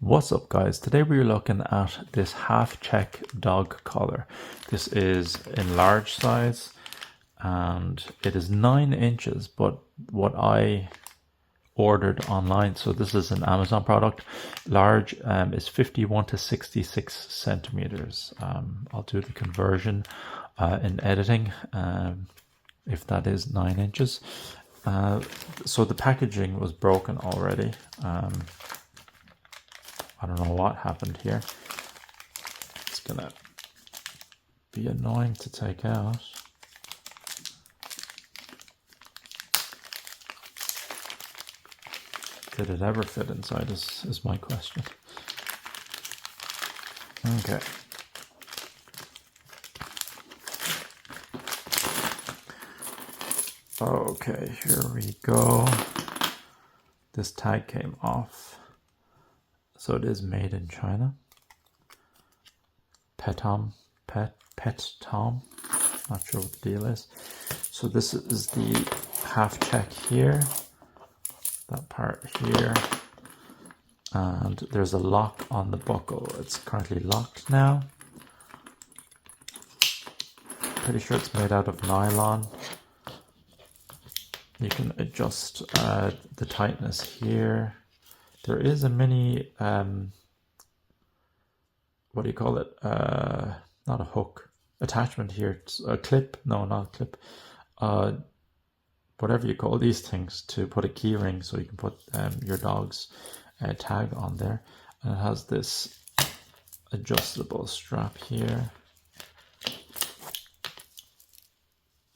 What's up guys, today we're looking at this half check dog collar. This is in large size and it is 9 inches, but what I ordered online, so this is an Amazon product, large is 51 to 66 centimeters. I'll do the conversion in editing if that is 9 inches. So the packaging was broken already. I don't know what happened here. It's gonna be annoying to take out. Did it ever fit inside is my question. Okay. Okay, here we go. This tag came off. So it is made in China. Pet Tom, not sure what the deal is. So this is the half check here, that part here, and there's a lock on the buckle. It's currently locked now. Pretty sure it's made out of nylon. You can adjust the tightness here. There is a mini, what do you call it? Not a hook, attachment here. It's a clip, no, not a clip. Whatever you call these things, to put a key ring so you can put your dog's tag on there. And it has this adjustable strap here.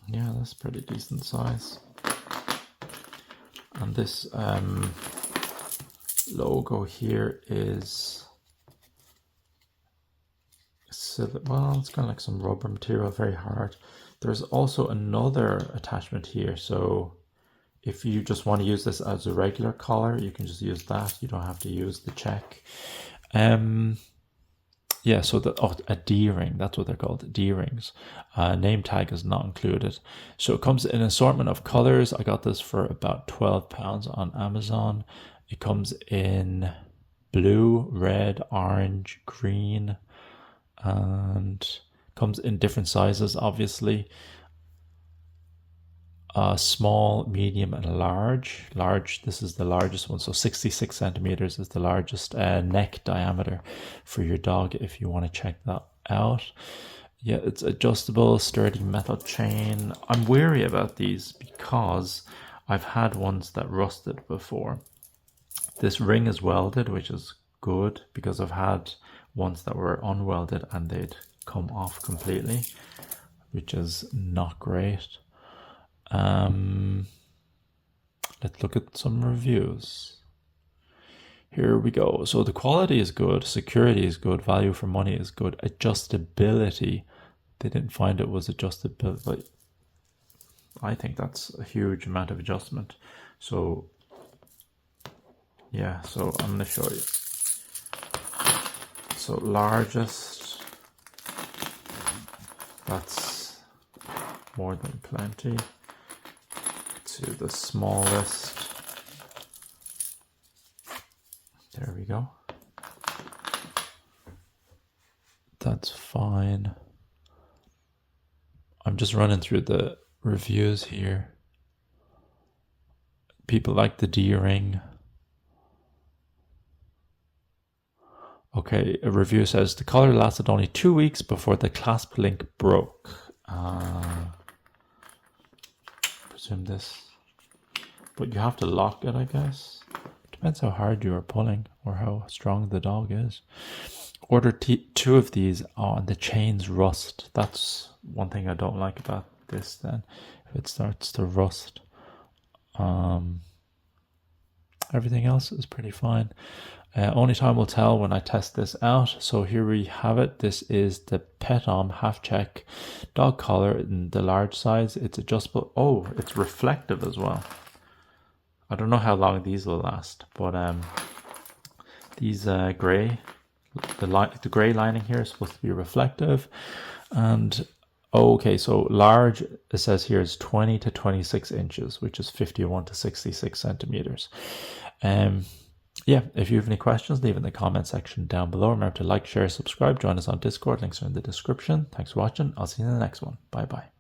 Yeah, that's pretty decent size. And this logo here is well, it's kind of like some rubber material, very hard. There's also another attachment here, so if you just want to use this as a regular collar, you can just use that. You don't have to use the check. Yeah, so a D-ring, that's what they're called, D-rings. Name tag is not included. So it comes in an assortment of colors. I got this for about £12 on Amazon. It comes in blue, red, orange, green, and comes in different sizes, obviously. Small, medium, and large. Large, this is the largest one, so 66 centimeters is the largest neck diameter for your dog if you want to check that out. Yeah, it's adjustable, sturdy metal chain. I'm wary about these because I've had ones that rusted before. This ring is welded, which is good, because I've had ones that were unwelded and they'd come off completely, which is not great. Let's look at some reviews. Here we go. So the quality is good, security is good, value for money is good, adjustability, they didn't find it was adjustability, but I think that's a huge amount of adjustment. So yeah, so I'm going to show you. So largest, that's more than plenty. To the smallest, there we go. That's fine. I'm just running through the reviews here. People like the D-ring. Okay, a review says the collar lasted only 2 weeks before the clasp link broke. Presume this, but you have to lock it, I guess. Depends how hard you are pulling or how strong the dog is. Order 2 of these. Oh, and the chains rust. That's one thing I don't like about this then, if it starts to rust. Everything else is pretty fine. Only time will tell when I test this out. So here we have it. This is the Pet Tom half check dog collar in the large size. It's adjustable. Oh, it's reflective as well. I don't know how long these will last, but these gray, the gray lining here is supposed to be reflective. And okay, so large, it says here, is 20 to 26 inches, which is 51 to 66 centimeters. Yeah, if you have any questions, leave it in the comment section down below. Remember to like, share, subscribe, join us on Discord. Links are in the description. Thanks for watching. I'll see you in the next one. Bye bye.